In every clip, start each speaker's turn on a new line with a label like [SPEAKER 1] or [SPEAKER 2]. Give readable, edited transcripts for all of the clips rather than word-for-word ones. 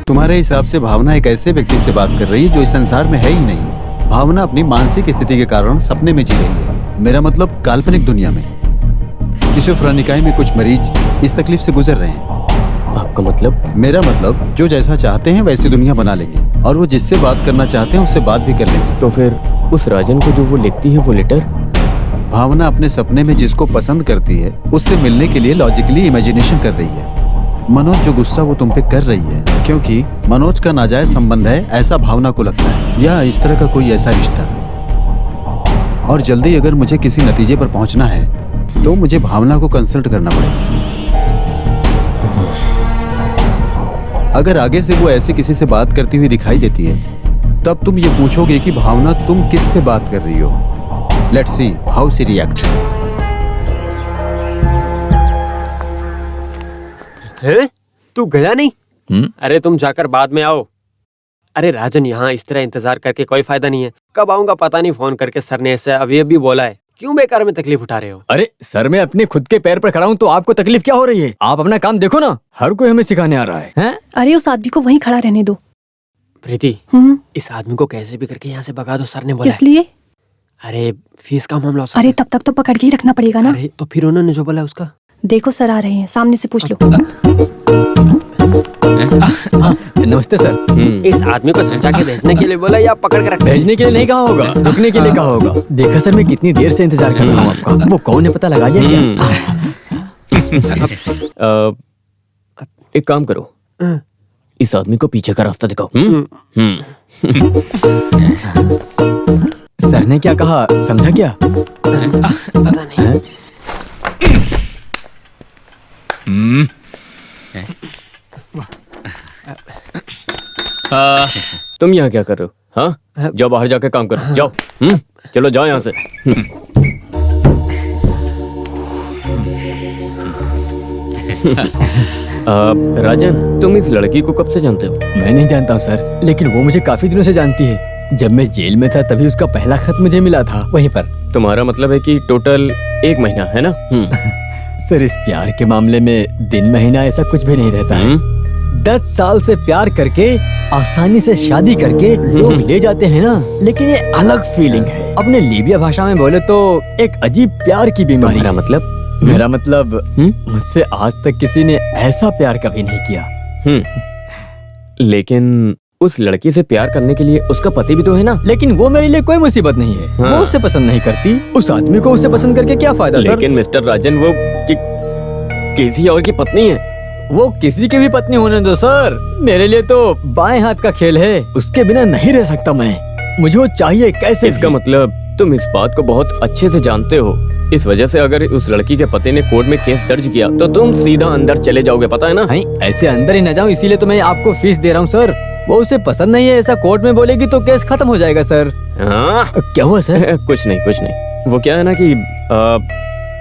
[SPEAKER 1] तुम्हारे हिसाब से भावना एक ऐसे व्यक्ति से बात कर रही है जो इस संसार में है ही नहीं। भावना अपनी मानसिक स्थिति के कारण सपने में जी रही है, मेरा मतलब काल्पनिक दुनिया में। स्किज़ोफ्रेनिया में कुछ मरीज इस तकलीफ से गुजर रहे हैं।
[SPEAKER 2] आपका मतलब?
[SPEAKER 1] मेरा मतलब जो जैसा चाहते हैं वैसी दुनिया बना लेंगे और वो जिससे बात करना चाहते हैं उससे बात भी कर लेंगे।
[SPEAKER 2] तो फिर उस राजन को जो वो लिखती है वो लेटर?
[SPEAKER 1] भावना अपने सपने में जिसको पसंद करती है उससे मिलने के लिए लॉजिकली इमेजिनेशन कर रही है। मनोज, जो गुस्सा वो तुम पे कर रही है क्योंकि मनोज का नाजायज संबंध है, ऐसा भावना को लगता है, या इस तरह का कोई ऐसा रिश्ता। और जल्दी अगर मुझे किसी नतीजे पर पहुंचना है तो मुझे भावना को कंसल्ट करना पड़ेगा। अगर आगे से वो ऐसे किसी से बात करती हुई दिखाई देती है तब तुम ये पूछोगे कि भावना तुम किससे बात कर रही हो। Let's see how she react.
[SPEAKER 3] तू गया नहीं? अरे तुम जाकर बाद में आओ। अरे राजन, यहाँ इस तरह इंतजार करके कोई फायदा नहीं है। कब आऊंगा पता नहीं। फोन करके सर ने ऐसे अभी बोला है। क्यों बेकार में तकलीफ उठा रहे हो?
[SPEAKER 2] अरे सर, मैं अपने खुद के पैर पर खड़ा हूँ तो आपको तकलीफ क्या हो रही है? आप अपना काम देखो ना, हर कोई हमें सिखाने आ रहा है, हैं?
[SPEAKER 4] अरे उस आदमी को वहीं खड़ा रहने दो।
[SPEAKER 3] प्रीति, इस आदमी को कैसे भी करके यहाँ से भगा दो, सर ने बोला।
[SPEAKER 4] किस लिए?
[SPEAKER 3] अरे फीस का मामला।
[SPEAKER 4] अरे तब तक तो पकड़ के ही रखना पड़ेगा ना।
[SPEAKER 3] अरे तो फिर उन्होंने जो बोला उसका।
[SPEAKER 4] देखो सर आ रहे हैं, सामने से पूछ लो।
[SPEAKER 2] नमस्ते सर।
[SPEAKER 3] इस आदमी को समझा के भेजने के लिए बोला या पकड़ के रख?
[SPEAKER 2] भेजने के लिए नहीं कहा होगा, रुकने के लिए कहा होगा। देखा सर, मैं कितनी देर से इंतजार कर रहा हूँ आपका। वो कौन है पता लगा लिया क्या? एक काम करो, इस आदमी को पीछे का रास्ता दिखाओ। सर ने क्या कहा समझा क्या?
[SPEAKER 3] पता नहीं।
[SPEAKER 2] तुम यहाँ क्या कर रहे हो? हाँ, जाओ बाहर जाके काम करो, जाओ। चलो जाओ यहाँ से। राजन, तुम इस लड़की को कब से जानते हो? मैं नहीं जानता हूँ सर, लेकिन वो मुझे काफी दिनों से जानती है। जब मैं जेल में था तभी उसका पहला खत मुझे मिला था वहीं पर। तुम्हारा मतलब है कि टोटल 1 महीना है ना? सर, इस प्यार के मामले में दिन महीना ऐसा कुछ भी नहीं रहता है। 10 साल से प्यार करके आसानी से शादी करके लोग ले जाते हैं ना, लेकिन ये अलग फीलिंग है। अपने लीबिया भाषा में बोले तो एक अजीब प्यार की बीमारी। मेरा मतलब मुझसे आज तक किसी ने ऐसा प्यार कभी नहीं किया। लेकिन उस लड़की से प्यार करने के लिए उसका पति भी तो है ना? लेकिन वो मेरे लिए कोई मुसीबत नहीं है। वो उससे पसंद नहीं करती। उस आदमी को उससे पसंद करके क्या फायदा सर? लेकिन मिस्टर राजन, वो किसी और की पत्नी है। वो किसी की भी पत्नी होने दो सर, मेरे लिए तो बाएं हाथ का खेल है। उसके बिना नहीं रह सकता मैं। मुझे वो चाहिए कैसे? इसका मतलब तुम इस बात को बहुत अच्छे से जानते हो। इस वजह से अगर उस लड़की के पति ने कोर्ट में केस दर्ज किया तो तुम सीधा अंदर चले जाओगे, पता है ना? नहीं, ऐसे अंदर ही न जाऊं, इसीलिए तो मैं आपको फीस दे रहा हूँ सर। वो उसे पसंद नहीं है ऐसा कोर्ट में बोलेगी तो केस खत्म हो जाएगा सर। क्या हुआ सर? कुछ नहीं। वो क्या है ना कि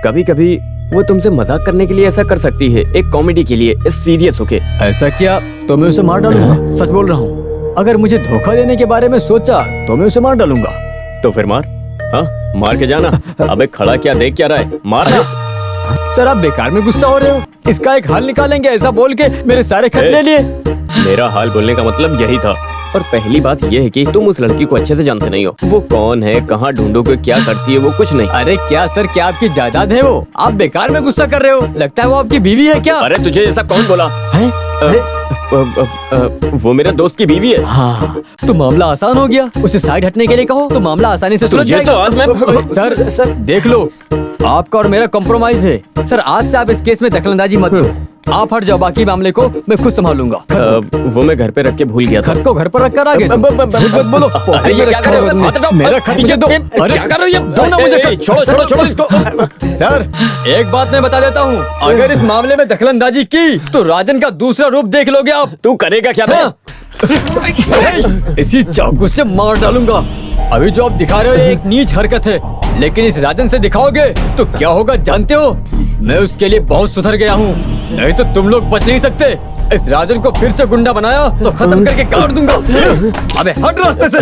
[SPEAKER 2] कभी कभी वो तुमसे मजाक करने के लिए ऐसा कर सकती है, एक कॉमेडी के लिए, सीरियस होके। ऐसा क्या? तो मैं उसे मार डालूंगा, सच बोल रहा हूँ। अगर मुझे धोखा देने के बारे में सोचा तो मैं उसे मार डालूंगा। तो फिर मार, हाँ मार के जाना। अबे खड़ा क्या देख क्या रहा है, मारना। सर आप बेकार में गुस्सा हो रहे हो। इसका एक हल निकालेंगे ऐसा बोल के मेरे सारे खत ले लिए। मेरा हाल बोलने का मतलब यही था। और पहली बात यह है कि तुम उस लड़की को अच्छे से जानते नहीं हो। वो कौन है, कहाँ ढूंढोगे, क्या करती है, वो कुछ नहीं। अरे क्या सर, क्या आपकी जायदाद है वो? आप बेकार में गुस्सा कर रहे हो। लगता है वो आपकी बीवी है क्या? अरे तुझे ऐसा कौन बोला है? वो मेरे दोस्त की बीवी है। हाँ, तो मामला आसान हो गया। उसे साइड हटने के लिए कहो तो मामला आसानी से सुलझ जाएगा। तो आज मैं सर देख लो, आपका और मेरा कॉम्प्रोमाइज है सर। आज से आप इस केस में दखलंदाजी मत दो। आप हट जाओ, बाकी मामले को मैं खुद संभालूंगा। वो मैं घर पे रख के भूल गया था। खत को घर पर रख कर आ गए? बोलो मेरा खत मुझे दो। अरे क्या कर रहे हो ये? दो ना मुझे। छोड़ो। सर एक बात मैं बता देता हूँ, अगर इस मामले में दखलंदाजी की तो राजन का दूसरा रूप देख लोगे आप। तू करेगा क्या? इसी चाकू से मार डालूंगा। अभी जो आप दिखा रहे हो ये एक नीच हरकत है, लेकिन इस राजन से दिखाओगे तो क्या होगा जानते हो? मैं उसके लिए बहुत सुधर गया हूँ, नहीं तो तुम लोग बच नहीं सकते। इस राजन को फिर से गुंडा बनाया तो खत्म करके काट दूंगा। अबे हट रास्ते से।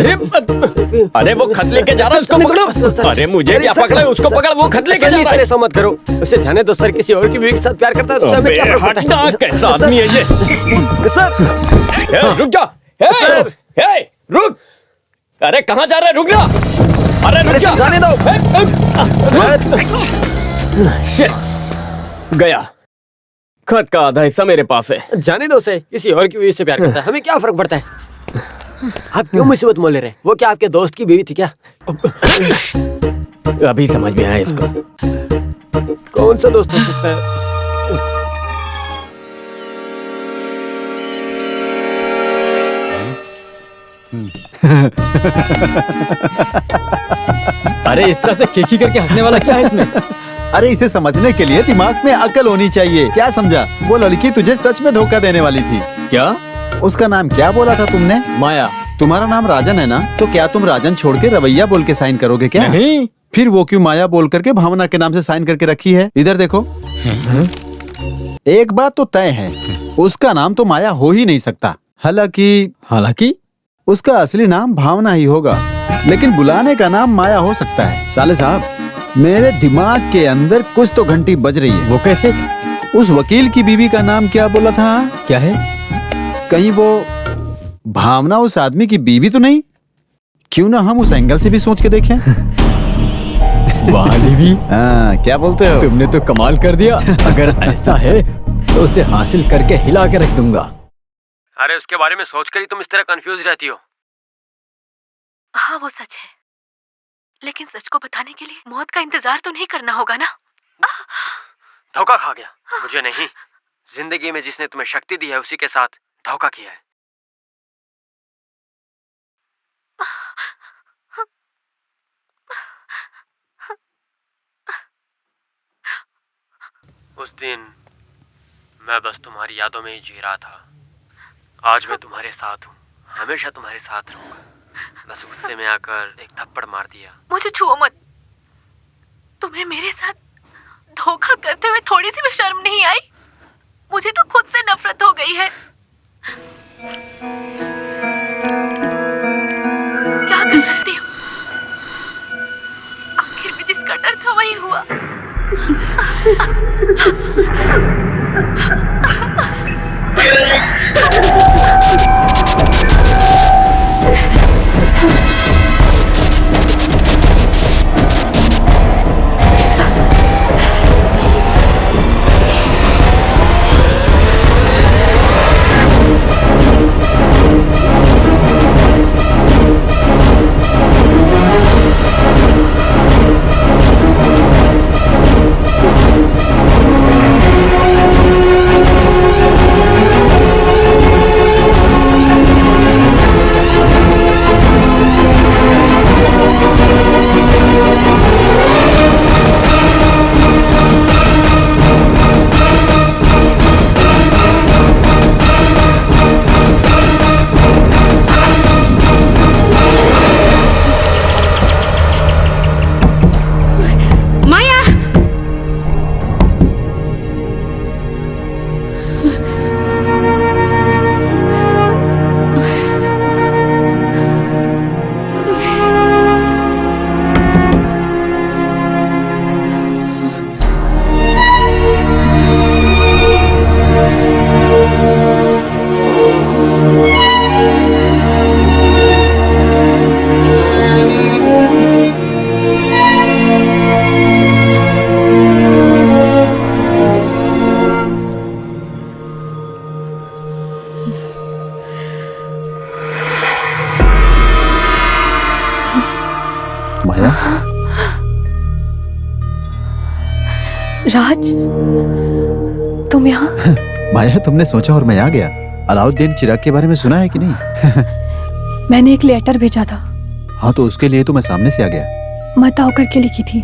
[SPEAKER 2] अरे वो खत लेके जा रहा है, उसको पकड़ो। अरे मुझे क्या पकड़ा है, उसको पकड़। वो खत लेके जा रहा है।
[SPEAKER 3] ऐसा मत करो, उसे जाने दो सर। किसी और की बीवी के साथ प्यार करता है तो हमें क्या फर्क पड़ता है?
[SPEAKER 2] कैसा आदमी है ये?
[SPEAKER 3] सर
[SPEAKER 2] रुक जा। रुक। अरे कहाँ जा रहा है? रुक जा। अरे रुक जा।
[SPEAKER 3] जाने दो।
[SPEAKER 2] गया। खत का आधा हिस्सा मेरे पास है।
[SPEAKER 3] जाने दो उसे, किसी और की बीवी से प्यार करता है, हमें क्या फर्क पड़ता है? आप क्यों मुसीबत मोल ले रहे हैं? वो क्या आपके दोस्त की बीवी थी क्या?
[SPEAKER 2] अभी समझ में आया इसको।
[SPEAKER 3] कौन सा दोस्त हो सकता है?
[SPEAKER 2] अरे इस तरह से केकी करके हंसने वाला क्या है इसमें?
[SPEAKER 1] अरे इसे समझने के लिए दिमाग में अकल होनी चाहिए। क्या समझा? वो लड़की तुझे सच में धोखा देने वाली थी।
[SPEAKER 2] क्या?
[SPEAKER 1] उसका नाम क्या बोला था तुमने?
[SPEAKER 2] माया।
[SPEAKER 1] तुम्हारा नाम राजन है ना? तो क्या तुम राजन छोड़ के रवैया बोल के साइन करोगे क्या?
[SPEAKER 2] नहीं।
[SPEAKER 1] फिर वो क्यों माया बोल करके भावना के नाम से साइन करके रखी है? इधर देखो। एक बात तो तय है, उसका नाम तो माया हो ही नहीं सकता। हालांकि उसका असली नाम भावना ही होगा, लेकिन बुलाने का नाम माया हो सकता है। साले साहब, मेरे दिमाग के अंदर कुछ तो घंटी बज रही है।
[SPEAKER 2] वो कैसे?
[SPEAKER 1] उस वकील की बीवी का नाम क्या बोला था?
[SPEAKER 2] क्या है?
[SPEAKER 1] कहीं वो भावना उस आदमी की बीवी तो नहीं? क्यों ना हम उस एंगल से भी सोच के देखें।
[SPEAKER 2] वाह बीवी,
[SPEAKER 1] हाँ, क्या बोलते हो?
[SPEAKER 2] तुमने तो कमाल कर दिया। अगर ऐसा है तो उसे हासिल करके हिला के रख दूंगा।
[SPEAKER 3] अरे उसके बारे में सोचकर ही तुम इस तरह कंफ्यूज रहती हो।
[SPEAKER 5] हाँ वो सच है, लेकिन सच को बताने के लिए मौत का इंतजार तो नहीं करना होगा ना।
[SPEAKER 3] धोखा खा गया। मुझे नहीं, जिंदगी में जिसने तुम्हें शक्ति दी है उसी के साथ धोखा किया है। उस दिन मैं बस तुम्हारी यादों में ही जी रहा था। आज मैं तुम्हारे साथ हूँ, हमेशा तुम्हारे साथ रहूंगा। बस गुस्से में आकर एक थप्पड़ मार दिया।
[SPEAKER 5] मुझे छुओ मत। तुम्हें मेरे साथ धोखा करते हुए थोड़ी सी भी शर्म नहीं आई? मुझे तो खुद से नफरत हो गई है। क्या कर सकती हूँ? आखिर में जिसका डर था वही हुआ।
[SPEAKER 1] माया,
[SPEAKER 4] राज, तुम यहाँ?
[SPEAKER 1] माया, तुमने सोचा और मैं आ गया। अलाउद्दीन चिराग के बारे में सुना है कि नहीं?
[SPEAKER 4] मैंने एक लेटर भेजा था।
[SPEAKER 1] हाँ, तो उसके लिए तो मैं सामने से आ गया।
[SPEAKER 4] मत आओ करके लिखी थी।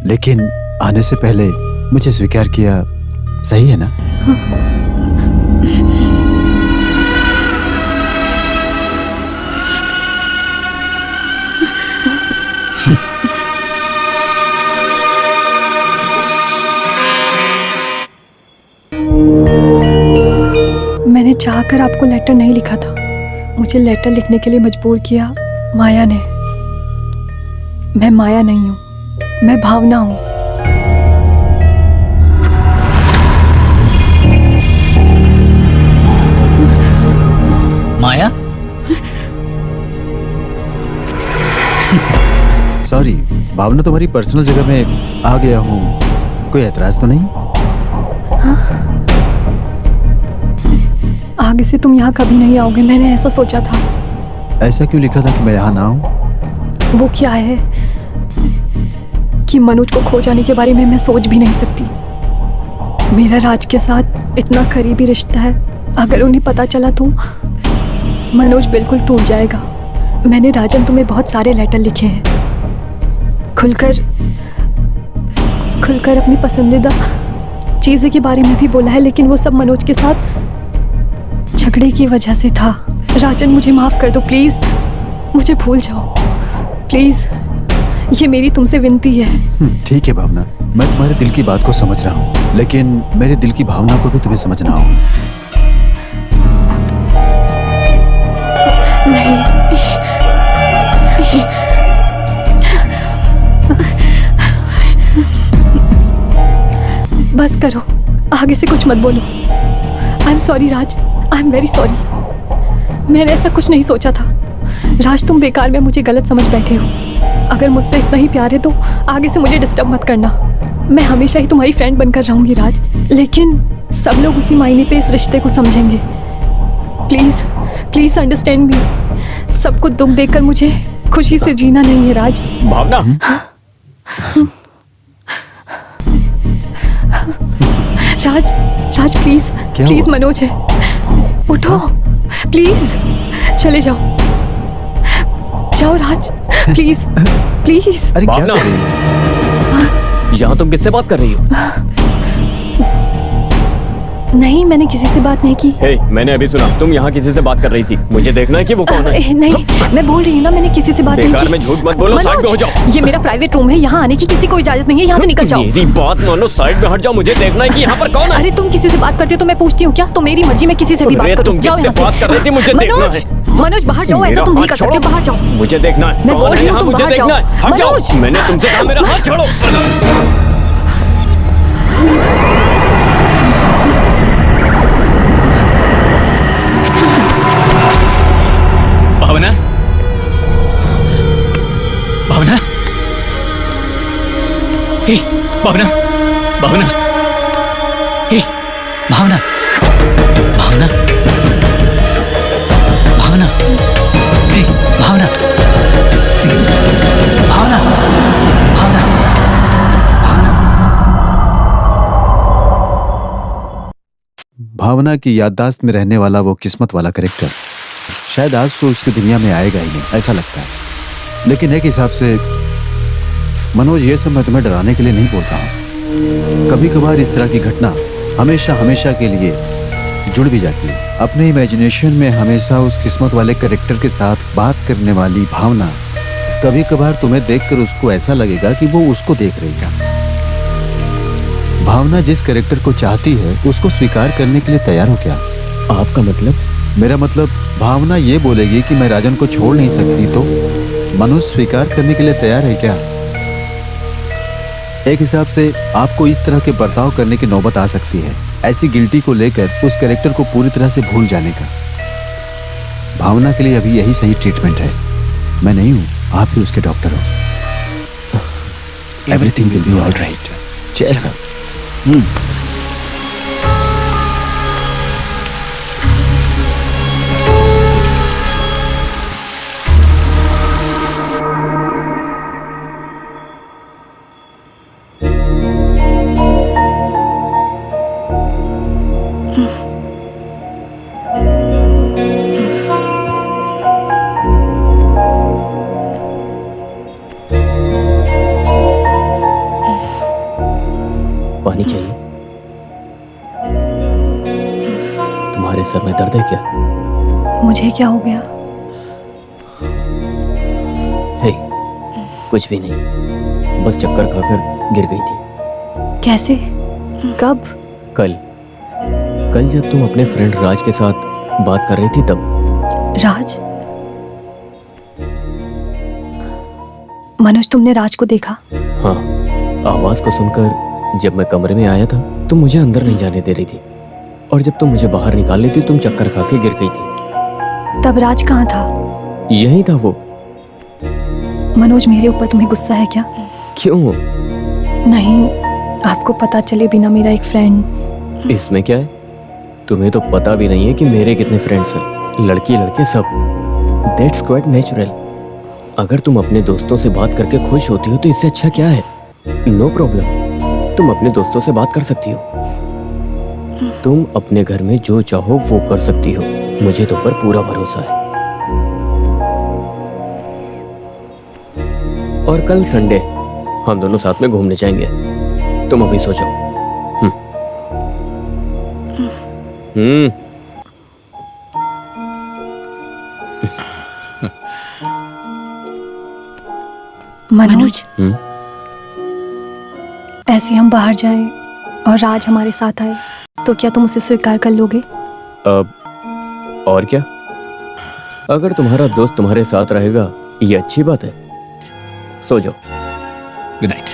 [SPEAKER 1] लेकिन आने से पहले मुझे स्वीकार किया, सही है ना?
[SPEAKER 4] मैंने चाहकर आपको लेटर नहीं लिखा था। मुझे लेटर लिखने के लिए मजबूर किया माया ने। मैं माया नहीं हूँ, मैं भावना हूँ।
[SPEAKER 1] भावना, तुम्हारी पर्सनल जगह में आ गया हूँ, कोई ऐतराज तो नहीं?
[SPEAKER 4] आगे से तुम यहाँ कभी नहीं आओगे, मैंने ऐसा सोचा था।
[SPEAKER 1] ऐसा क्यों लिखा था कि मैं यहाँ ना आऊँ?
[SPEAKER 4] वो क्या है कि मनोज को खो जाने के बारे में मैं सोच भी नहीं सकती। मेरा राज के साथ इतना करीबी रिश्ता है, अगर उन्हें पता चला तो मनोज बिल्कुल टूट जाएगा। मैंने राजन तुम्हें बहुत सारे लेटर लिखे हैं, खुलकर अपनी पसंदीदा चीज़ें के बारे में भी बोला है, लेकिन वो सब मनोज के साथ झगड़े की वजह से था। राजन, मुझे माफ़ कर दो प्लीज़, मुझे भूल जाओ प्लीज़, ये मेरी तुमसे विनती है।
[SPEAKER 1] ठीक है भावना, मैं तुम्हारे दिल की बात को समझ रहा हूँ, लेकिन मेरे दिल की भावना को भी तुम्हें समझना होगा।
[SPEAKER 4] नहीं, बस करो, आगे से कुछ मत बोलो। I am sorry Raj, I am very sorry. मैंने ऐसा कुछ नहीं सोचा था। राज, तुम बेकार में मुझे गलत समझ बैठे हो। अगर मुझसे इतना ही प्यार है तो आगे से मुझे डिस्टर्ब मत करना। मैं हमेशा ही तुम्हारी फ्रेंड बनकर रहूंगी राज, लेकिन सब लोग उसी मायने पे इस रिश्ते को समझेंगे। Please please understand me. सबको दुख देखकर मुझे खुशी से जीना नहीं है राज।
[SPEAKER 2] भावना,
[SPEAKER 4] राज, राज प्लीज प्लीज, मनोज है, उठो प्लीज, चले जाओ जाओ राज, प्लीज प्लीज।
[SPEAKER 1] अरे क्या
[SPEAKER 2] भावना,
[SPEAKER 1] कर रही हो?
[SPEAKER 2] यहाँ तुम किससे बात कर रही हो?
[SPEAKER 4] नहीं, मैंने किसी से बात नहीं की।
[SPEAKER 2] हे, मैंने अभी सुना तुम यहाँ किसी से बात कर रही थी। मुझे देखना है कि वो कौन है।
[SPEAKER 4] नहीं, मैं बोल रही हूँ ना, मैंने किसी से बात नहीं
[SPEAKER 2] बेकार
[SPEAKER 4] की।
[SPEAKER 2] में झूठ मत बोलो, साइड में हो जाओ।
[SPEAKER 4] ये मेरा प्राइवेट रूम है, यहाँ आने की किसी को इजाजत नहीं है, यहाँ से निकल जाओ।
[SPEAKER 2] मेरी बात मानो, साइड में हट जाओ, मुझे देखना है कि यहाँ पर कौन है।
[SPEAKER 4] अरे तुम किसी से बात करते हो तो मैं पूछती हूँ क्या? तो मेरी मर्जी, मैं किसी से भी
[SPEAKER 2] अरे
[SPEAKER 4] बात करूँ।
[SPEAKER 2] तुम
[SPEAKER 4] जाओ
[SPEAKER 2] किससे
[SPEAKER 4] यहाँ
[SPEAKER 2] बात कर रही थी, मुझे
[SPEAKER 4] से।
[SPEAKER 2] देखना
[SPEAKER 4] मनोज,
[SPEAKER 2] है।
[SPEAKER 4] मनोज बाहर जाओ, ऐसा तुम नहीं कर सकते, बाहर जाओ।
[SPEAKER 2] मुझे देखना है,
[SPEAKER 4] मैं
[SPEAKER 2] कौन
[SPEAKER 4] बोल
[SPEAKER 2] है
[SPEAKER 4] रही हूँ,
[SPEAKER 2] यहाँ,
[SPEAKER 4] तुम
[SPEAKER 2] मुझे
[SPEAKER 4] बाहर जाओ।
[SPEAKER 2] देखना है। हट जाओ,
[SPEAKER 4] मनोज!
[SPEAKER 2] मैंने तुमसे कहा मेरा हाथ छोड़ो।
[SPEAKER 6] भावना, भावना, हे भावना, भावना, हे भावना, भावना, भावना, हे भावना, भावना, भावना,
[SPEAKER 1] भावना की याददाश्त में रहने वाला वो किस्मत वाला कैरेक्टर शायद आज से उसकी दुनिया में आएगा ही नहीं, ऐसा लगता है। लेकिन एक हिसाब से मनोज, ये सब मैं तुम्हें डराने के लिए नहीं बोल रहा हूँ। कभी कभार इस तरह की घटना हमेशा हमेशा के लिए जुड़ भी जाती है। अपने इमेजिनेशन में हमेशा उस किस्मत वाले कैरेक्टर के साथ बात करने वाली भावना, कभी कभार तुम्हें देखकर उसको ऐसा लगेगा कि वो उसको देख रही है। भावना जिस कैरेक्टर को चाहती है उसको स्वीकार करने के लिए तैयार हो क्या?
[SPEAKER 2] आपका मतलब?
[SPEAKER 1] मेरा मतलब, भावना ये बोलेगी कि मैं राजन को छोड़ नहीं सकती, तो मनोज स्वीकार करने के लिए तैयार है क्या? एक हिसाब से आपको इस तरह के बर्ताव करने की नौबत आ सकती है, ऐसी गिल्टी को लेकर उस कैरेक्टर को पूरी तरह से भूल जाने का। भावना के लिए अभी यही सही ट्रीटमेंट है। मैं नहीं हूं, आप ही उसके डॉक्टर हो। Everything will be all right.
[SPEAKER 2] जैसा पानी चाहिए? तुम्हारे सर में दर्द है क्या?
[SPEAKER 4] मुझे क्या हो गया?
[SPEAKER 2] हे, कुछ भी नहीं, बस चक्कर खाकर गिर गई थी।
[SPEAKER 4] कैसे? कब?
[SPEAKER 2] कल जब तुम अपने फ्रेंड राज के साथ बात कर रही थी तब।
[SPEAKER 4] राज? मनोज, तुमने राज को देखा?
[SPEAKER 2] हाँ, आवाज को सुनकर जब मैं कमरे में आया था तुम मुझे अंदर नहीं जाने दे रही थी, और जब तुम मुझे बाहर निकाल रही थी तुम चक्कर खा के गिर गई थी।
[SPEAKER 4] तब राज कहाँ था?
[SPEAKER 2] यही था वो।
[SPEAKER 4] मनोज, मेरे ऊपर तुम्हें गुस्सा है क्या?
[SPEAKER 2] क्यों?
[SPEAKER 4] नहीं, आपको पता चले बिना मेरा एक फ्रेंड।
[SPEAKER 2] इसमें क्या है? तुम्हें तो पता भी नहीं है कि मेरे कितने फ्रेंड्स हैं, लड़की लड़के सब। That's quite natural. अगर तुम अपने दोस्तों से बात करके खुश होती हो तो इससे अच्छा क्या है? नो प्रॉब्लम, तुम अपने दोस्तों से बात कर सकती हो। तुम अपने घर में जो चाहो वो कर सकती हो, मुझे तुम पर पूरा भरोसा है। और कल संडे हम दोनों साथ में घूमने जाएंगे। तुम अभी सो जाओ।
[SPEAKER 4] मनोज, ऐसे हम बाहर जाएं और राज हमारे साथ आए तो क्या तुम उसे स्वीकार कर लोगे?
[SPEAKER 2] अब और क्या? अगर तुम्हारा दोस्त तुम्हारे साथ रहेगा ये अच्छी बात है। सो जाओ।
[SPEAKER 6] Good night.